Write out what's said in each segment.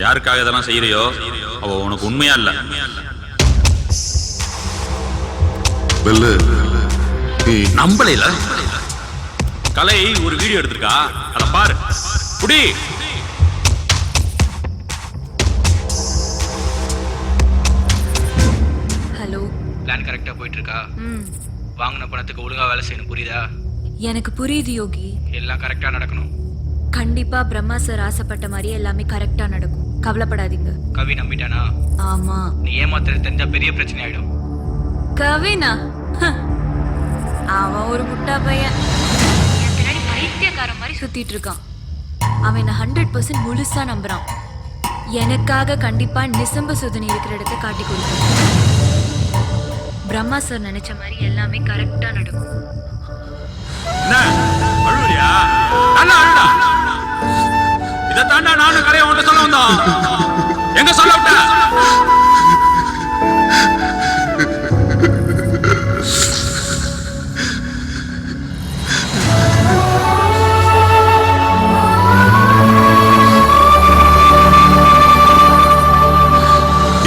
யாருக்காக இதெல்லாம் செய்யறியோ அவ உனக்கு உண்மையா இல்ல. நம்பல இல்ல. கலை ஒரு வீடியோ எடுத்திருக்கா, அத பாரு. குடி. ஹலோ. பிளான் கரெக்டா போயிட்டு இருக்கா? வாங்கின பணத்துக்கு ஒழுங்கா வேலை செய்யணும், புரியுதா? எனக்கு புரியுது யோகி. எல்லாம் கரெக்டா நடக்கணும். கண்டிப்பா பிரம்மா சார் ஆசைப்பட்ட மாதிரியே எல்லாமே கரெக்டா நடக்கும், கவலைப்படாதீங்க. கவி நம்பிட்டானா? ஆமா. நீ ஏமாத்துறது தெரிஞ்சா பெரிய பிரச்சனை ஆயிடும். கவினா அவன் ஒரு முட்டா பையன், என் பின்னாடி பைத்தியக்காரன் மாதிரி சுத்திட்டு இருக்கான். அவன் என்ன 100% முழுசா நம்புறான். எனக்காக கண்டிப்பா நிசம்ப சுதனி இருக்கிற இடத்த காட்டி கொடுக்கும். பிரம்மா சார் நினைச்ச மாதிரி எல்லாமே கரெக்டா நடக்கும். இதை தாண்டா நானும் கலையை உன்ட்ட சொல்ல வந்தோம். எங்க சொல்ல விட்ட?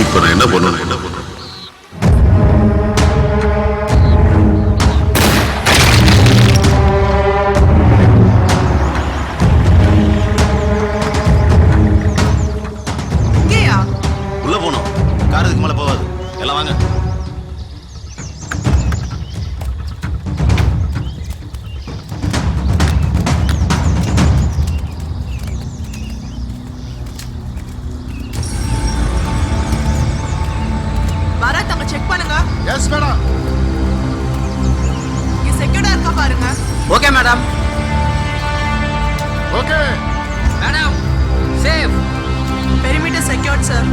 இப்ப நான் என்ன பண்ணணும்? உள்ள போனோம், கார் இதுக்கு மேல போகாது. எல்லாம் வாங்க. பாரத் அங்க செக் பண்ணுங்க. Yes madam. இங்க செக்யூர்டா இருக்கா பாருங்க. Okay madam. Okay madam, safe. Perimeter secured sir.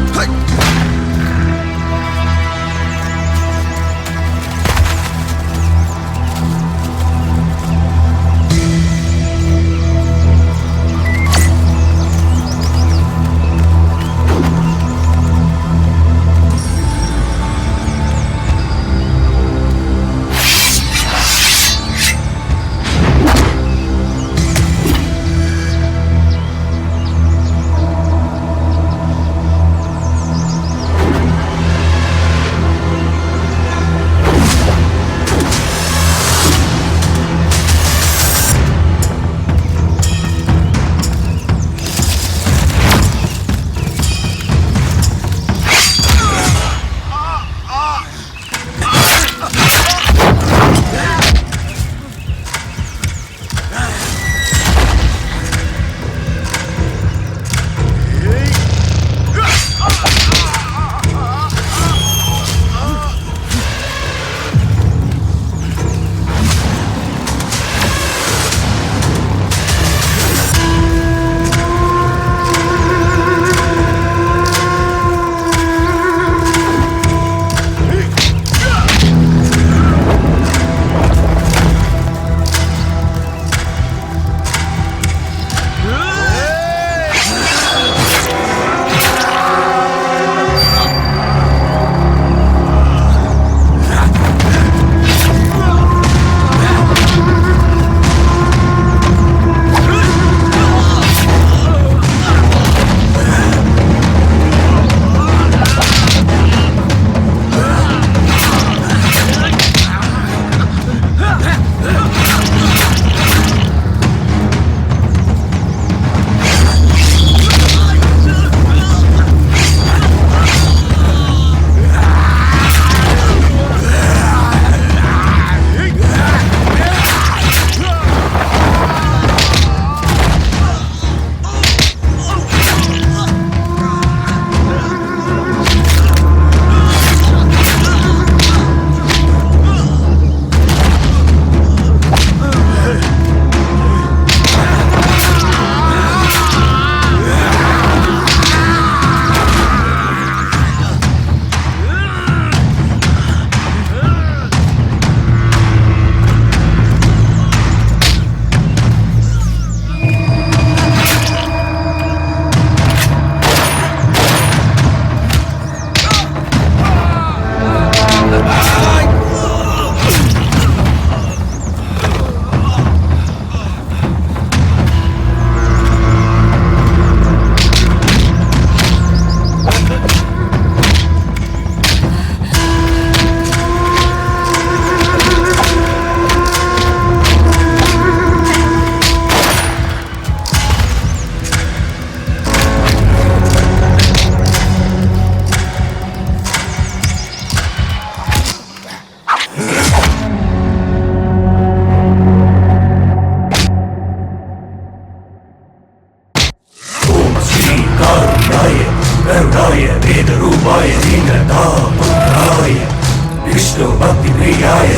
Vishnu भक्ति प्रियाय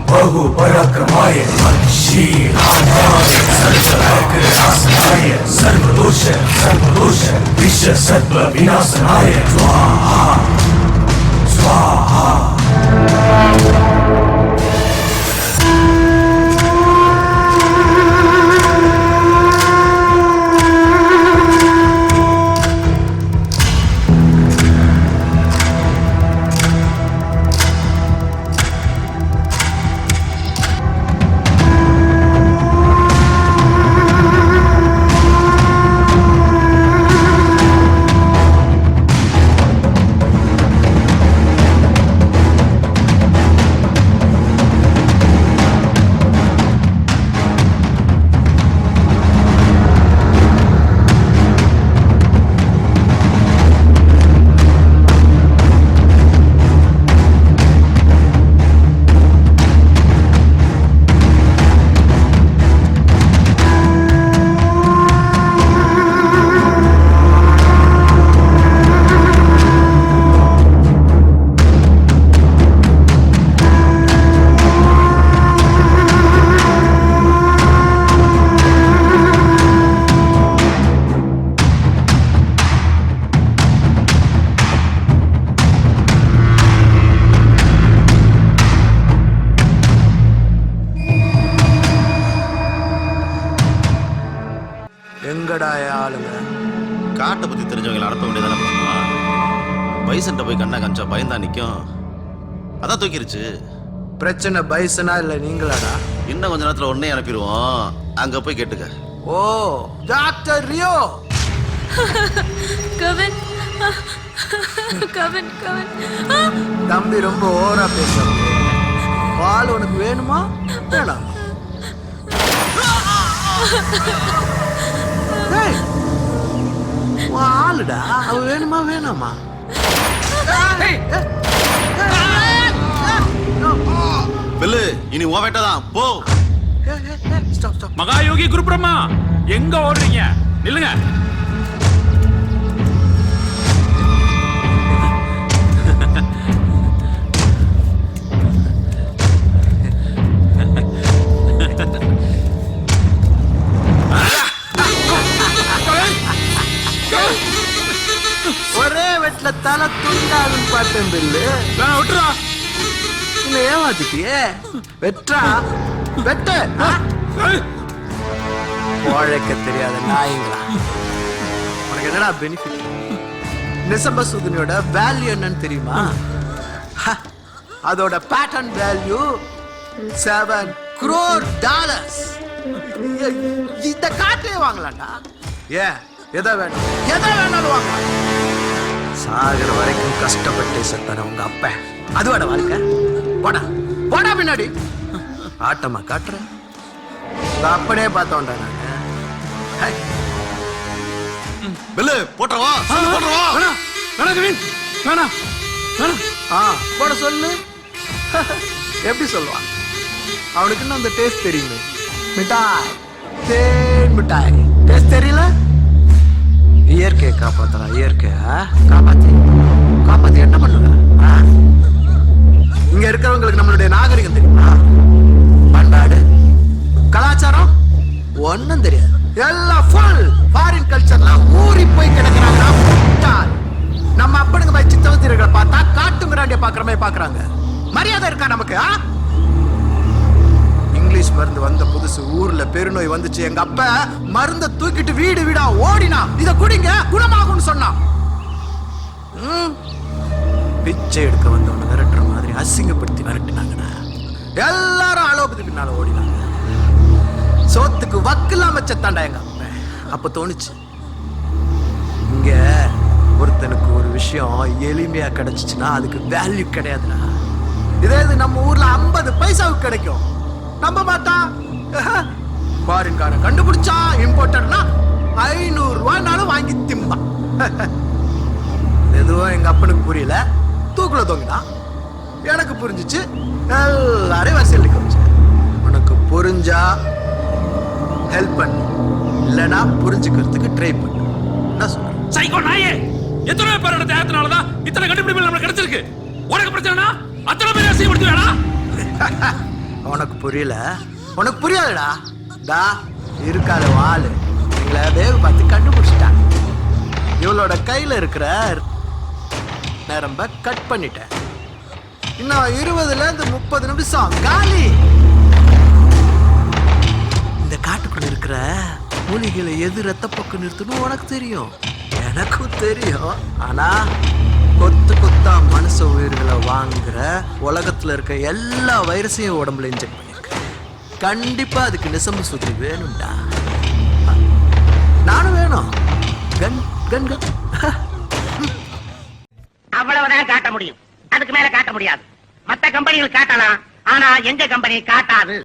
बहु पराक्रमाय शीलाय सर्वनाय सर्वदोष विश्व सर्व विनाशनाय स्वाहा स्वाहा காட்டை பத்தி தெரிஞ்சவங்களை அனுப்ப வேண்டியதானே பண்ணலாம். பைசன்ட்ட போய் கண்ணா காமிச்சா பயந்தா நிக்கும். அதான் தூக்கிருச்சு. பிரச்சனை பைசனா இல்ல நீங்களாடா? இன்னும் கொஞ்ச நேரத்துல உடனே அனுப்பிடுவோம். அங்க போய் கேட்டுக்க. ஓ டாக்டர் ரியோ. கவின் கவின் கவின் தம்பி ரொம்ப ஓவரா பேசுறாங்க. பால் உனக்கு வேணுமா வேணாமா? ஆளுடா அவ வேணுமா வேணாமா? பெல்லு இனி ஓ வேட்டதான் போ. மகாயோகி குரு பிரம்மா எங்க ஓடுறீங்க? நில்லுங்க. ஒரே வெட்ல தலை துண்டாகும் பாட்டம் பில்லு. விட்டுறா. என்ன ஏமாத்திட்டியே? வெற்றா வெட்ட உழைக்க தெரியாத நாய்ங்களா. உனக்கு என்னடா பெனிஃபிட்? நிசம்ப சுதனியோட வேல்யூ என்னன்னு தெரியுமா? அதோட பேட்டர்ன் வேல்யூ $7 crore. இந்த காட்டிலே வாங்கலாம்டா. ஏன் எதை வேணும் எதை வேணாலும் வாங்கலாம். சாகர வரைக்கும் கஷ்டப்பட்டு செத்தான உங்க அப்ப அதுவாட வாழ்க்கை. போடா போடா பின்னாடி. ஆட்டமா காட்டுற உங்க அப்பனே பார்த்தோம்டா நாங்க. பெல்லு போட்டுறவா போட்டுறவா. வேணாம் வேணாம் கவின் வேணாம் வேணாம். போட சொல்லு. எப்படி சொல்லுவான்? அவனுக்கு இன்னும் அந்த டேஸ்ட் தெரியுமே. மிட்டாய் தேன் மிட்டாய் டேஸ்ட் தெரியல. இயற்கையை காப்பாத்துறா. இயற்கைய காப்பாத்தி காப்பாத்தி என்ன பண்ணுவ? இங்க இருக்கிறவங்களுக்கு நம்மளுடைய நாகரிகம் தெரியுமா? பண்பாடு கலாச்சாரம் ஒன்னும் தெரியாது. எல்லாம் ஃபுல் ஃபாரின் கல்ச்சர்ல ஊறி போய் கிடக்குறாங்க. நம்ம அப்பனுங்க போய் சித்தவத்திரர்களை பார்த்தா காட்டுமிராண்டிய பாக்குற மாதிரி பாக்குறாங்க. மரியாதை இருக்கா நமக்கு? இங்கிலீஷ் மருந்து வந்த புதுசு ஊர்ல பெருநோய் வந்துச்சு. எங்க அப்ப மருந்த தூக்கிட்டு வீடு வீடா ஓடினா இத குடிங்க குணமாகும்னு சொன்னான். பிச்சை எடுக்க வந்தவன விரட்டுற மாதிரி அசிங்கப்படுத்தி விரட்டினாங்கடா. எல்லாரும் அலோபதி பின்னால ஓடினாங்க. சோத்துக்கு வக்கில்லாம செத்தாண்டா எங்க அப்ப. அப்ப தோணுச்சு இங்க ஒருத்தனுக்கு ஒரு விஷயம் எளிமையா கிடைச்சிச்சுன்னா அதுக்கு வேல்யூ கிடையாதுடா. இதே இது நம்ம ஊர்ல 50 பைசாவுக்கு கிடைக்கும். நம்ப மாட்டா. ஃபாரின் காரன் கண்டுபிடிச்சா இம்போர்ட்டர்னா 500 ரூபாய்னாலும் வாங்கி திம்பான். எதுவும் எங்க அப்பனுக்கு புரியல. தூக்குல தொங்கினா. எனக்கு புரிஞ்சிச்சு. எல்லாரையும் வசூலிக்க வச்சேன். உனக்கு புரிஞ்சா ஹெல்ப் பண்ணு, இல்லைன்னா புரிஞ்சுக்கிறதுக்கு ட்ரை பண்ணு. என்ன சொல்றேன்? சைக்கோ நாயே, எத்தனை பேரோட தேகத்தினாலதான் இத்தனை கண்டுபிடிப்புகள் நம்மளுக்கு கிடைச்சிருக்கு. உனக்கு பிரச்சனைனா அத்தனை பேர் அசிங்கப்படுத்துவேடா. உனக்கு புரியல, உனக்கு புரியாதுடா. தா இருக்காத வாளு எங்களை வேவு பார்த்து கண்டுபிடிச்சிட்டாங்க. இவளோட கையில இருக்கிற நரம்ப கட் பண்ணிட்டேன். இன்னும் 20ல இருந்து 30 நிமிஷம் காலி. இந்த காட்டுக்குள்ள இருக்கிற மூலிகைகளை எது ரத்தப்போக்கு நிறுத்தணும் உனக்கு தெரியும், எனக்கும் தெரியும். ஆனா கொத்து கொத்தா மனுஷ உயிர்களை வாங்குற உலகத்துல இருக்க எல்லா வைரஸையும் உடம்புல இன்ஜெக்ட் பண்ணிருக்கேன். கண்டிப்பா அதுக்கு நிசம்பு சுத்தி வேணும்டா. நானும் வேணும். கன் கன் கன். அவ்வளவுதான் காட்ட முடியும், அதுக்கு மேல காட்ட முடியாது. மத்த கம்பெனிகள் காட்டலாம், ஆனா எங்க கம்பெனி காட்டாது.